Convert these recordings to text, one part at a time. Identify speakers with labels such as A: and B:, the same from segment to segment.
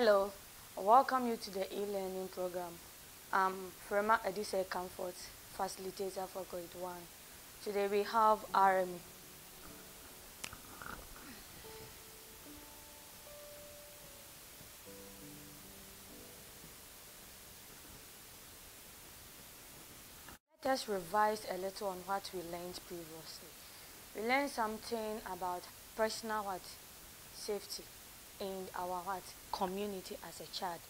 A: Hello, welcome you to the e-learning program. I'm Frema Edise Comfort, facilitator for grade 1. Today we have RME. Let us revise a little on what we learned previously. We learned something about personal safety in our community as a child.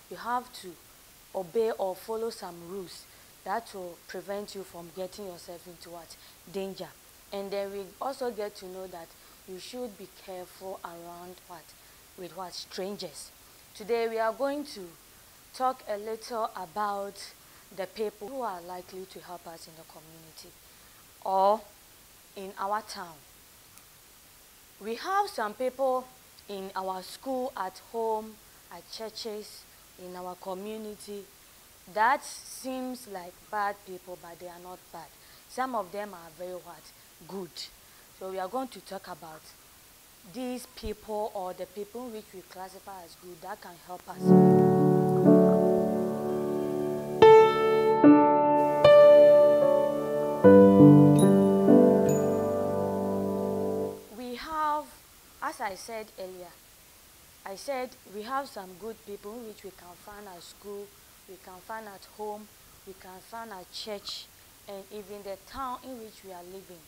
A: You have to obey or follow some rules that will prevent you from getting yourself into danger. And then we also get to know that you should be careful around with strangers. Today we are going to talk a little about the people who are likely to help us in the community or in our town. We have some people in our school, at home, at churches, in our community that seems like bad people, but they are not bad. Some of them are very good. So we are going to talk about these people, or the people which we classify as good, that can help us. We have, as I said earlier, we have some good people which we can find at school, we can find at home, we can find at church, and even the town in which we are living.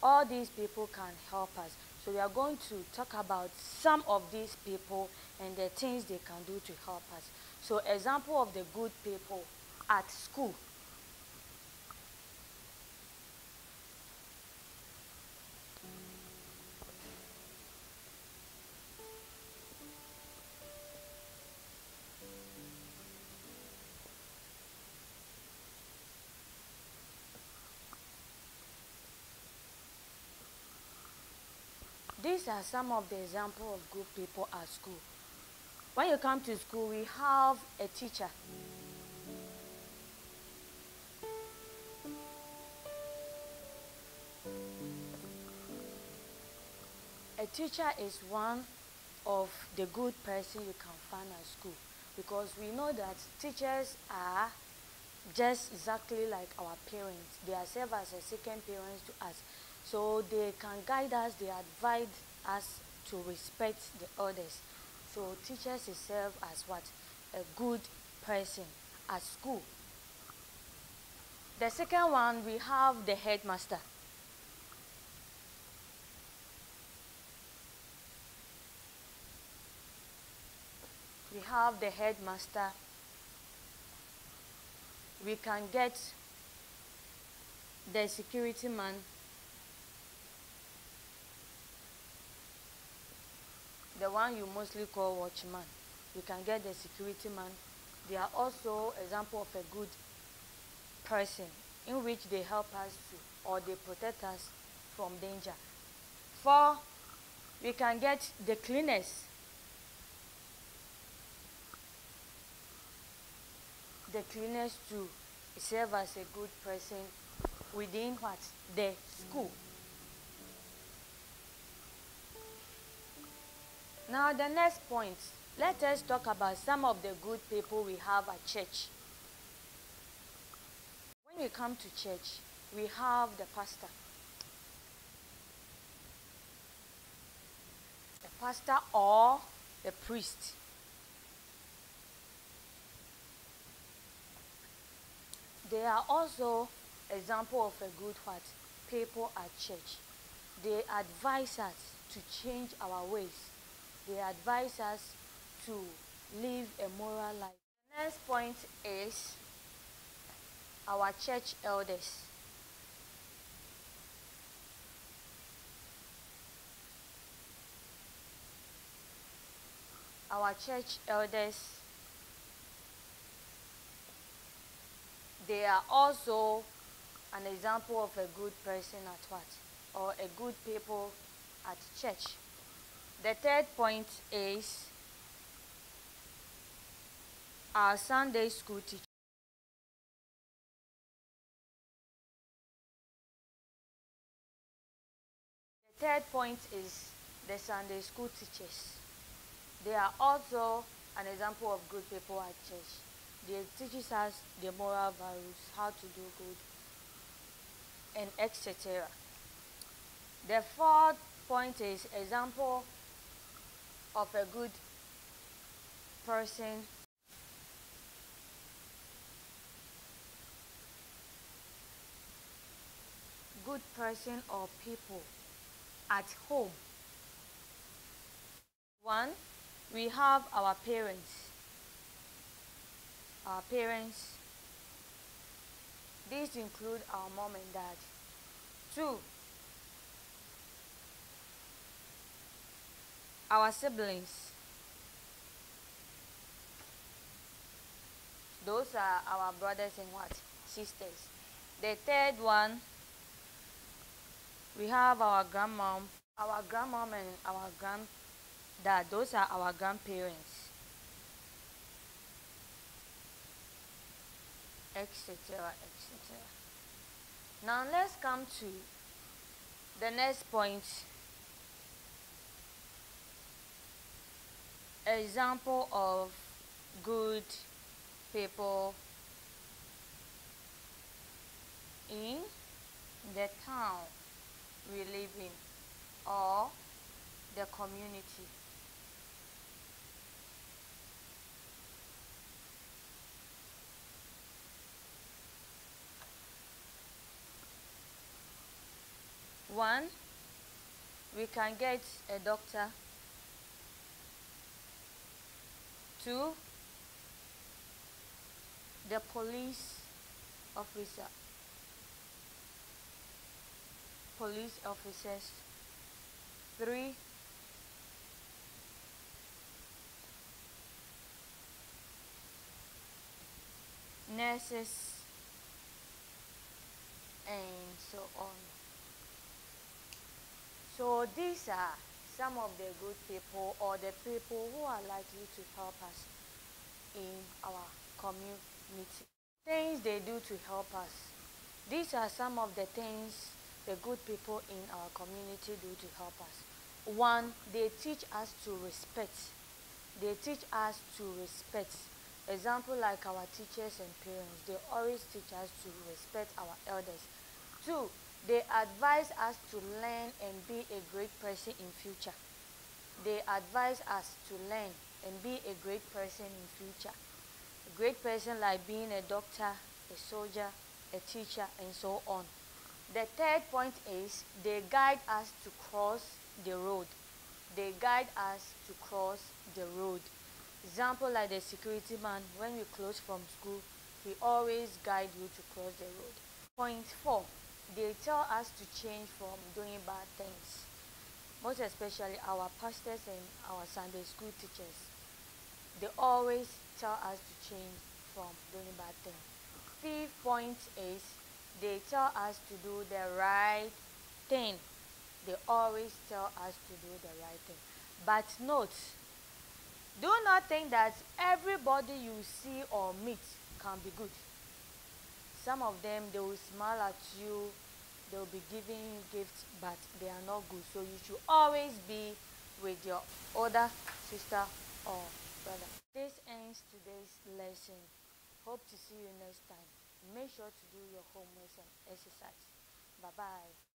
A: All these people can help us. So we are going to talk about some of these people and the things they can do to help us. So example of the good people at school. These are some of the examples of good people at school. When you come to school, we have a teacher. A teacher is one of the good person you can find at school, because we know that teachers are just exactly like our parents. They are served as a second parents to us. So they can guide us, they advise us to respect the others. So teachers is served as a good person at school. The second one, we have the headmaster. We have the headmaster. We can get the security man. The one you mostly call watchman. We can get the security man. They are also example of a good person in which they help us or they protect us from danger. 4, we can get the cleaners. The cleaners too serve as a good person within the school. Now the next point, let us talk about some of the good people we have at church. When we come to church, we have the pastor. The pastor or the priest. They are also example of a good people at church. They advise us to change our ways. They advise us to live a moral life. The next point is our church elders. Our church elders, they are also an example of a good person at or a good people at church. The third point is our Sunday school teacher. The third point is the Sunday school teachers. They are also an example of good people at church. They teaches us the moral values, how to do good, and etc. The fourth point is example of a good person. Good person or people at home. One, we have our parents. Our parents. These include our mom and dad. Two, our siblings. Those are our brothers and what? Sisters. The third one, we have our grandmom. Our grandmom and our granddad. Those are our grandparents. Etc. etc. Now let's come to the next point. Example of good people in the town we live in or the community. One, we can get a doctor. Two, the police officer. Police officers. Three, nurses, and so on. So these are some of the good people or the people who are likely to help us in our community. Things they do to help us. These are some of the things the good people in our community do to help us. One, they teach us to respect. They teach us to respect. Example like our teachers and parents, they always teach us to respect our elders. Two, they advise us to learn and be a great person in future. They advise us to learn and be a great person in future. A great person like being a doctor, a soldier, a teacher, and so on. The third point is they guide us to cross the road. They guide us to cross the road. Example like the security man, when we close from school, he always guide you to cross the road. Point 4, they tell us to change from doing bad things. Most especially our pastors and our Sunday school teachers. They always tell us to change from doing bad things. Fifth point is they tell us to do the right thing. They always tell us to do the right thing. But note, do not think that everybody you see or meet can be good. Some of them, they will smile at you, they will be giving you gifts, but they are not good. So you should always be with your older sister or brother. This ends today's lesson. Hope to see you next time. Make sure to do your homework and exercise. Bye-bye.